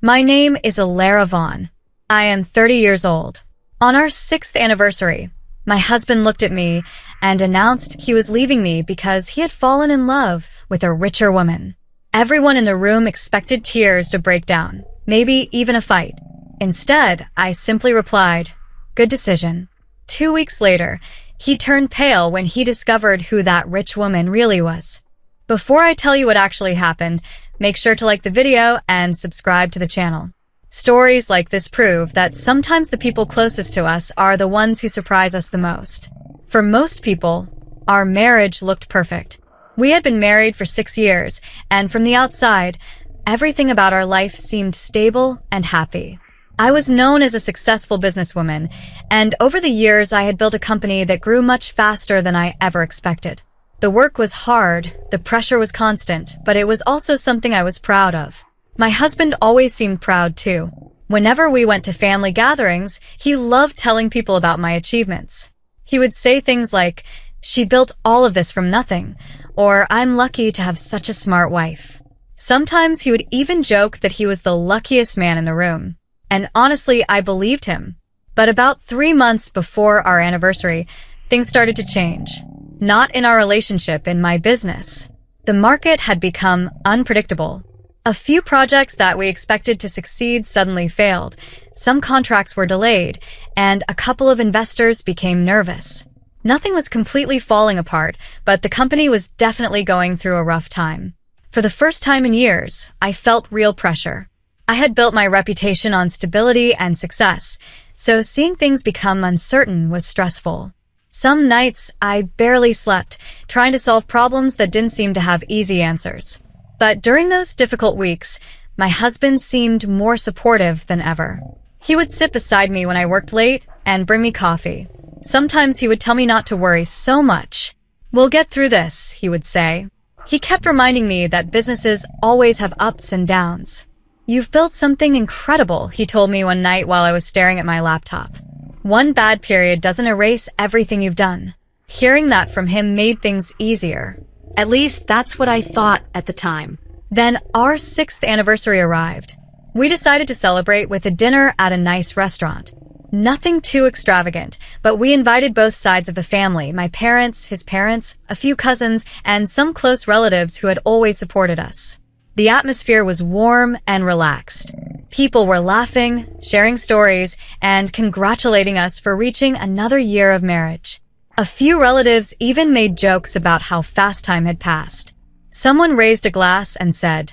My name is Alara Vaughn. I am 30 years old. On our 6th anniversary, my husband looked at me and announced he was leaving me because he had fallen in love with a richer woman. Everyone in the room expected tears to break down, maybe even a fight. Instead, I simply replied, "Good decision." 2 weeks later, he turned pale when he discovered who that rich woman really was. Before I tell you what actually happened, make sure to like the video and subscribe to the channel. Stories like this prove that sometimes the people closest to us are the ones who surprise us the most. For most people, our marriage looked perfect. We had been married for 6 years, and from the outside, everything about our life seemed stable and happy. I was known as a successful businesswoman, and over the years I had built a company that grew much faster than I ever expected. The work was hard, the pressure was constant, but it was also something I was proud of. My husband always seemed proud too. Whenever we went to family gatherings, he loved telling people about my achievements. He would say things like, "She built all of this from nothing," or "I'm lucky to have such a smart wife." Sometimes he would even joke that he was the luckiest man in the room. And honestly, I believed him. But about 3 months before our anniversary, things started to change. Not in our relationship, in my business. The market had become unpredictable. A few projects that we expected to succeed suddenly failed. Some contracts were delayed, and a couple of investors became nervous. Nothing was completely falling apart, but the company was definitely going through a rough time. For the first time in years, I felt real pressure. I had built my reputation on stability and success, so seeing things become uncertain was stressful. Some nights, I barely slept, trying to solve problems that didn't seem to have easy answers. But during those difficult weeks, my husband seemed more supportive than ever. He would sit beside me when I worked late and bring me coffee. Sometimes he would tell me not to worry so much. "We'll get through this," he would say. He kept reminding me that businesses always have ups and downs. "You've built something incredible," he told me one night while I was staring at my laptop. "One bad period doesn't erase everything you've done." Hearing that from him made things easier. At least that's what I thought at the time. Then our 6th anniversary arrived. We decided to celebrate with a dinner at a nice restaurant. Nothing too extravagant, but we invited both sides of the family, my parents, his parents, a few cousins, and some close relatives who had always supported us. The atmosphere was warm and relaxed. People were laughing, sharing stories, and congratulating us for reaching another year of marriage. A few relatives even made jokes about how fast time had passed. Someone raised a glass and said,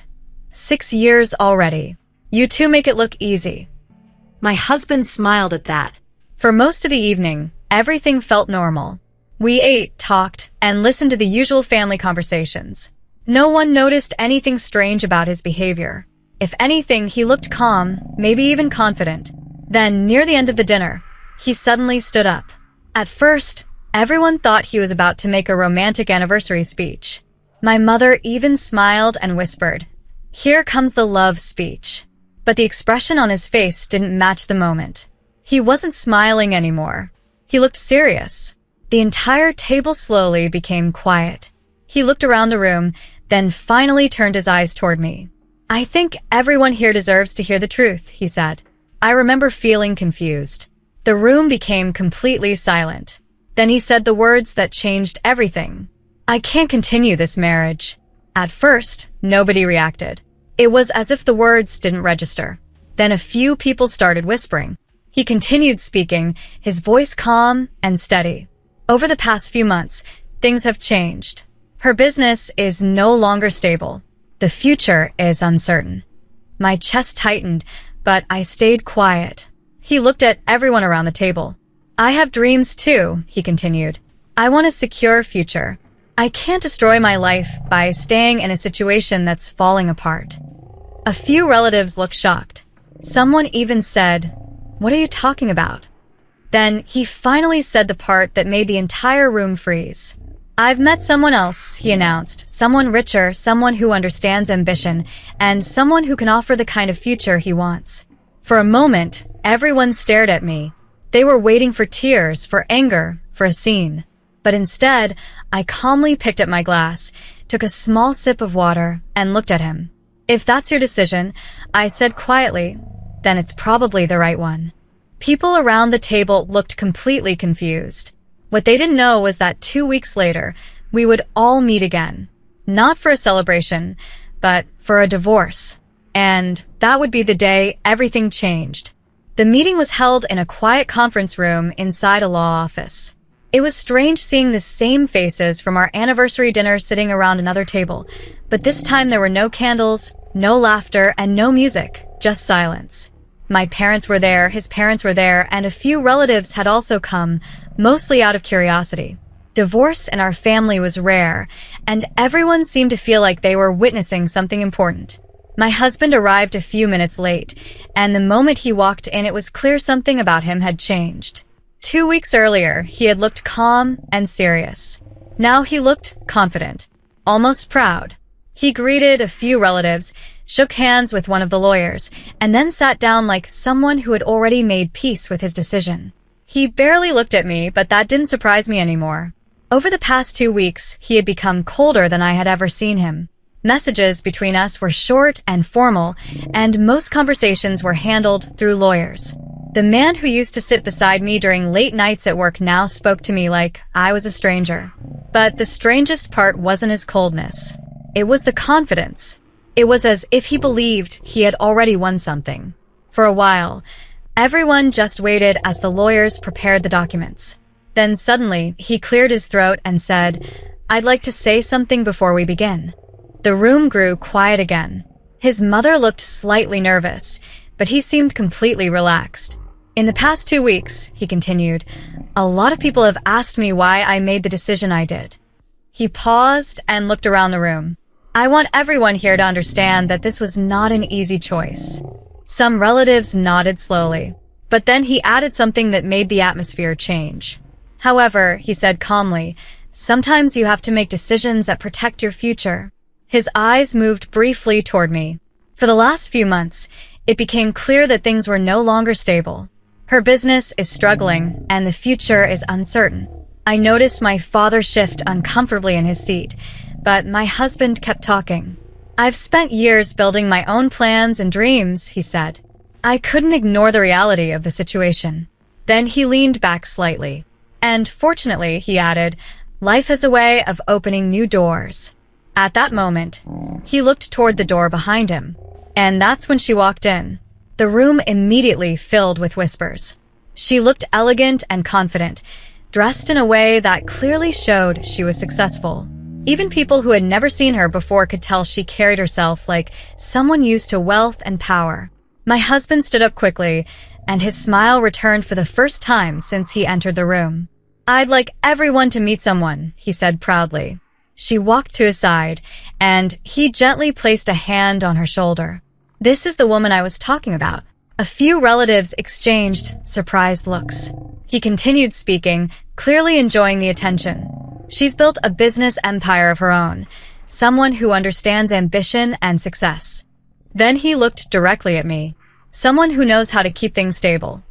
"6 years already. You two make it look easy." My husband smiled at that. For most of the evening, everything felt normal. We ate, talked, and listened to the usual family conversations. No one noticed anything strange about his behavior. If anything, he looked calm, maybe even confident. Then, near the end of the dinner, he suddenly stood up. At first, everyone thought he was about to make a romantic anniversary speech. My mother even smiled and whispered, "Here comes the love speech." But the expression on his face didn't match the moment. He wasn't smiling anymore. He looked serious. The entire table slowly became quiet. He looked around the room, then finally turned his eyes toward me. "I think everyone here deserves to hear the truth," he said. I remember feeling confused. The room became completely silent. Then he said the words that changed everything. "I can't continue this marriage." At first, nobody reacted. It was as if the words didn't register. Then a few people started whispering. He continued speaking, his voice calm and steady. "Over the past few months, things have changed. Her business is no longer stable. The future is uncertain." My chest tightened, but I stayed quiet. He looked at everyone around the table. "I have dreams too," he continued. "I want a secure future. I can't destroy my life by staying in a situation that's falling apart." A few relatives looked shocked. Someone even said, "What are you talking about?" Then he finally said the part that made the entire room freeze. "I've met someone else," he announced. "Someone richer, someone who understands ambition, and someone who can offer the kind of future he wants." For a moment, everyone stared at me. They were waiting for tears, for anger, for a scene. But instead, I calmly picked up my glass, took a small sip of water, and looked at him. "If that's your decision," I said quietly, "then it's probably the right one." People around the table looked completely confused. What they didn't know was that 2 weeks later, we would all meet again. Not for a celebration, but for a divorce. And that would be the day everything changed. The meeting was held in a quiet conference room inside a law office. It was strange seeing the same faces from our anniversary dinner sitting around another table, but this time there were no candles, no laughter, and no music, just silence. My parents were there, his parents were there, and a few relatives had also come, mostly out of curiosity. Divorce in our family was rare, and everyone seemed to feel like they were witnessing something important. My husband arrived a few minutes late, and the moment he walked in, it was clear something about him had changed. 2 weeks earlier, he had looked calm and serious. Now he looked confident, almost proud. He greeted a few relatives, shook hands with one of the lawyers, and then sat down like someone who had already made peace with his decision. He barely looked at me, but that didn't surprise me anymore. Over the past 2 weeks, he had become colder than I had ever seen him. Messages between us were short and formal, and most conversations were handled through lawyers. The man who used to sit beside me during late nights at work now spoke to me like I was a stranger. But the strangest part wasn't his coldness. It was the confidence. It was as if he believed he had already won something. For a while, everyone just waited as the lawyers prepared the documents. Then suddenly, he cleared his throat and said, "I'd like to say something before we begin." The room grew quiet again. His mother looked slightly nervous, but he seemed completely relaxed. "In the past 2 weeks," he continued, "a lot of people have asked me why I made the decision I did." He paused and looked around the room. "I want everyone here to understand that this was not an easy choice." Some relatives nodded slowly, but then he added something that made the atmosphere change. "However," he said calmly, "sometimes you have to make decisions that protect your future." His eyes moved briefly toward me. For the last few months, it became clear that things were no longer stable. Her business is struggling, and the future is uncertain. I noticed my father shift uncomfortably in his seat, but my husband kept talking. "I've spent years building my own plans and dreams," he said. I couldn't ignore the reality of the situation. Then he leaned back slightly. "And fortunately," he added, "life has a way of opening new doors." At that moment, he looked toward the door behind him, and that's when she walked in. The room immediately filled with whispers. She looked elegant and confident, dressed in a way that clearly showed she was successful. Even people who had never seen her before could tell she carried herself like someone used to wealth and power. My husband stood up quickly, and his smile returned for the first time since he entered the room. "I'd like everyone to meet someone," he said proudly. She walked to his side, and he gently placed a hand on her shoulder. "This is the woman I was talking about." A few relatives exchanged surprised looks. He continued speaking, clearly enjoying the attention. "She's built a business empire of her own, someone who understands ambition and success." Then he looked directly at me. "Someone who knows how to keep things stable."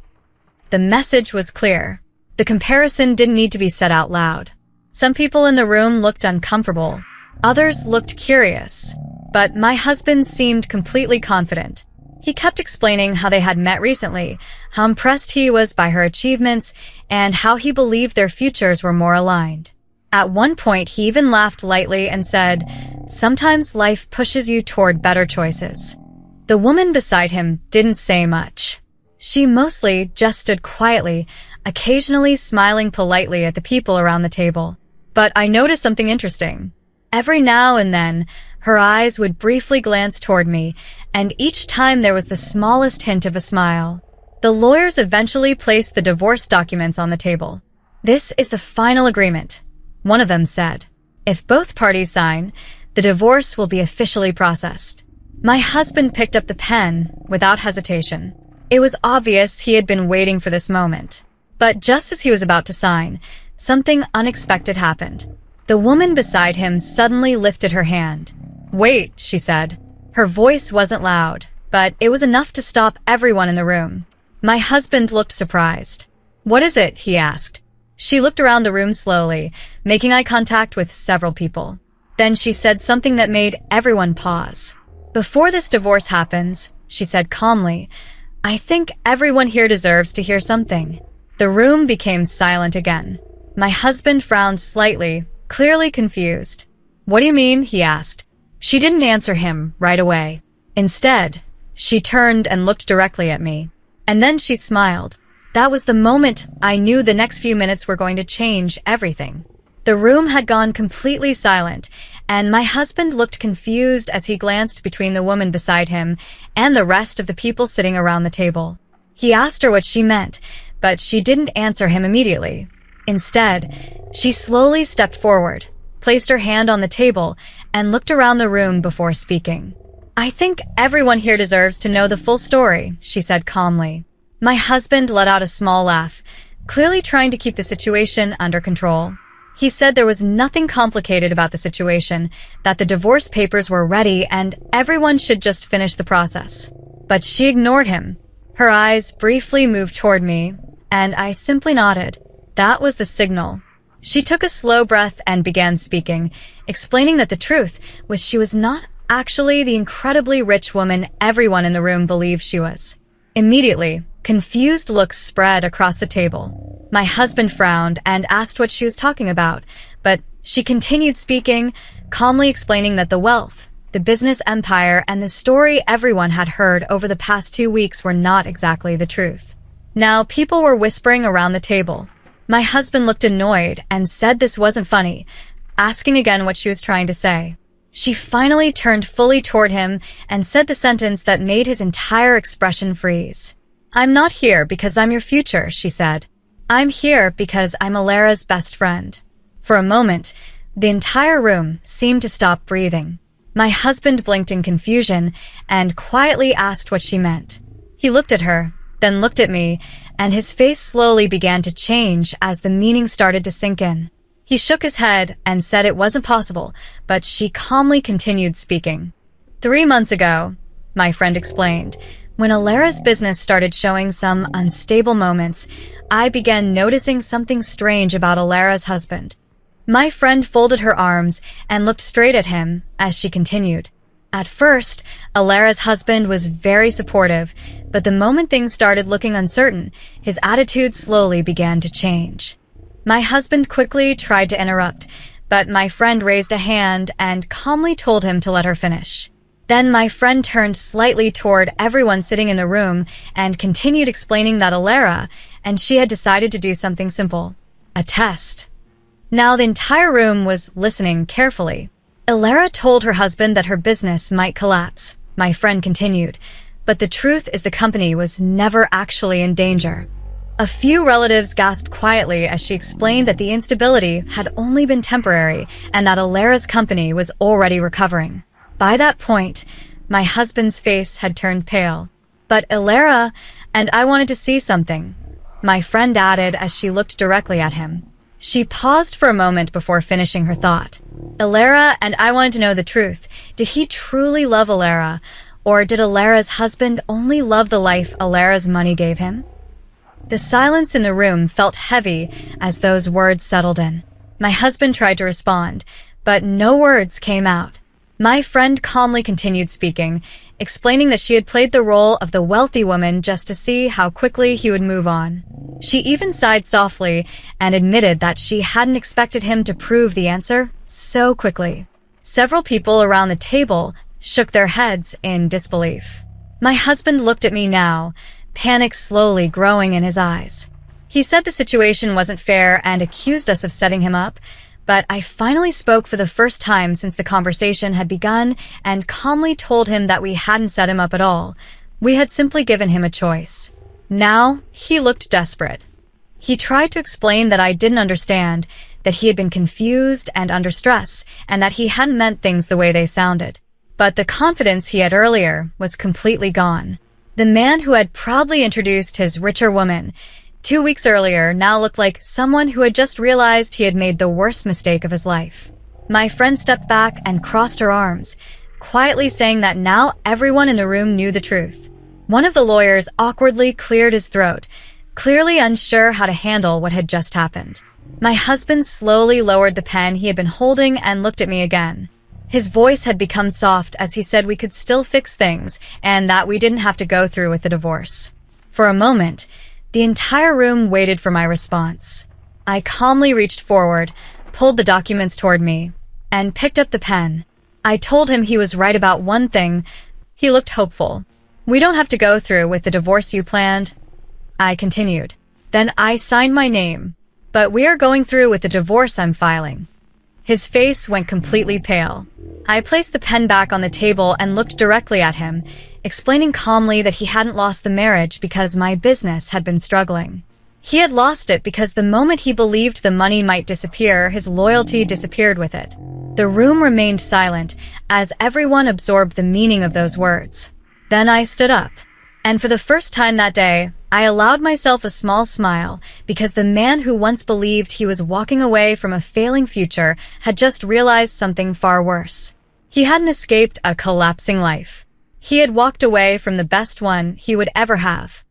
The message was clear. The comparison didn't need to be said out loud. Some people in the room looked uncomfortable. Others looked curious. But my husband seemed completely confident. He kept explaining how they had met recently, how impressed he was by her achievements, and how he believed their futures were more aligned. At one point, he even laughed lightly and said, "Sometimes life pushes you toward better choices." The woman beside him didn't say much. She mostly just stood quietly, occasionally smiling politely at the people around the table. But I noticed something interesting. Every now and then, her eyes would briefly glance toward me, and each time there was the smallest hint of a smile. The lawyers eventually placed the divorce documents on the table. "This is the final agreement," one of them said. "If both parties sign, the divorce will be officially processed." My husband picked up the pen without hesitation. It was obvious he had been waiting for this moment. But just as he was about to sign, something unexpected happened. The woman beside him suddenly lifted her hand. "Wait," she said. Her voice wasn't loud, but it was enough to stop everyone in the room. My husband looked surprised. "What is it?" he asked. She looked around the room slowly, making eye contact with several people. Then she said something that made everyone pause. "Before this divorce happens," she said calmly, "I think everyone here deserves to hear something." The room became silent again. My husband frowned slightly, clearly confused. "What do you mean?" he asked. She didn't answer him right away. Instead, she turned and looked directly at me. And then she smiled. That was the moment I knew the next few minutes were going to change everything. The room had gone completely silent, and my husband looked confused as he glanced between the woman beside him and the rest of the people sitting around the table. He asked her what she meant, but she didn't answer him immediately. Instead, she slowly stepped forward, placed her hand on the table, and looked around the room before speaking. "I think everyone here deserves to know the full story," she said calmly. My husband let out a small laugh, clearly trying to keep the situation under control. He said there was nothing complicated about the situation, that the divorce papers were ready and everyone should just finish the process. But she ignored him. Her eyes briefly moved toward me, and I simply nodded. That was the signal. She took a slow breath and began speaking, explaining that the truth was she was not actually the incredibly rich woman everyone in the room believed she was. Immediately, confused looks spread across the table. My husband frowned and asked what she was talking about, but she continued speaking, calmly explaining that the wealth, the business empire, and the story everyone had heard over the past 2 weeks were not exactly the truth. Now, people were whispering around the table. My husband looked annoyed and said this wasn't funny, asking again what she was trying to say. She finally turned fully toward him and said the sentence that made his entire expression freeze. "I'm not here because I'm your future," she said. "I'm here because I'm Alara's best friend." For a moment, the entire room seemed to stop breathing. My husband blinked in confusion and quietly asked what she meant. He looked at her, then looked at me, and his face slowly began to change as the meaning started to sink in. He shook his head and said it wasn't possible, but she calmly continued speaking. "3 months ago," my friend explained, "when Alara's business started showing some unstable moments, I began noticing something strange about Alara's husband." My friend folded her arms and looked straight at him as she continued. "At first, Alara's husband was very supportive, but the moment things started looking uncertain, his attitude slowly began to change." My husband quickly tried to interrupt, but my friend raised a hand and calmly told him to let her finish. Then my friend turned slightly toward everyone sitting in the room and continued explaining that Alara and she had decided to do something simple. A test. Now the entire room was listening carefully. Alara told her husband that her business might collapse, my friend continued, but the truth is the company was never actually in danger. A few relatives gasped quietly as she explained that the instability had only been temporary and that Alara's company was already recovering. By that point, my husband's face had turned pale. "But Alara and I wanted to see something," my friend added as she looked directly at him. She paused for a moment before finishing her thought. "Alara and I wanted to know the truth. Did he truly love Alara, or did Alara's husband only love the life Alara's money gave him?" The silence in the room felt heavy as those words settled in. My husband tried to respond, but no words came out. My friend calmly continued speaking, explaining that she had played the role of the wealthy woman just to see how quickly he would move on. She even sighed softly and admitted that she hadn't expected him to prove the answer so quickly. Several people around the table shook their heads in disbelief. My husband looked at me now, panic slowly growing in his eyes. He said the situation wasn't fair and accused us of setting him up, but I finally spoke for the first time since the conversation had begun and calmly told him that we hadn't set him up at all. We had simply given him a choice. Now, he looked desperate. He tried to explain that I didn't understand, that he had been confused and under stress, and that he hadn't meant things the way they sounded. But the confidence he had earlier was completely gone. The man who had proudly introduced his richer woman 2 weeks earlier now looked like someone who had just realized he had made the worst mistake of his life. My friend stepped back and crossed her arms, quietly saying that now everyone in the room knew the truth. One of the lawyers awkwardly cleared his throat, clearly unsure how to handle what had just happened. My husband slowly lowered the pen he had been holding and looked at me again. His voice had become soft as he said we could still fix things and that we didn't have to go through with the divorce. For a moment, the entire room waited for my response. I calmly reached forward, pulled the documents toward me, and picked up the pen. I told him he was right about one thing. He looked hopeful. "We don't have to go through with the divorce you planned," I continued. "Then I signed my name. But we are going through with the divorce I'm filing." His face went completely pale. I placed the pen back on the table and looked directly at him, explaining calmly that he hadn't lost the marriage because my business had been struggling. He had lost it because the moment he believed the money might disappear, his loyalty disappeared with it. The room remained silent as everyone absorbed the meaning of those words. Then I stood up, and for the first time that day, I allowed myself a small smile because the man who once believed he was walking away from a failing future had just realized something far worse. He hadn't escaped a collapsing life. He had walked away from the best one he would ever have.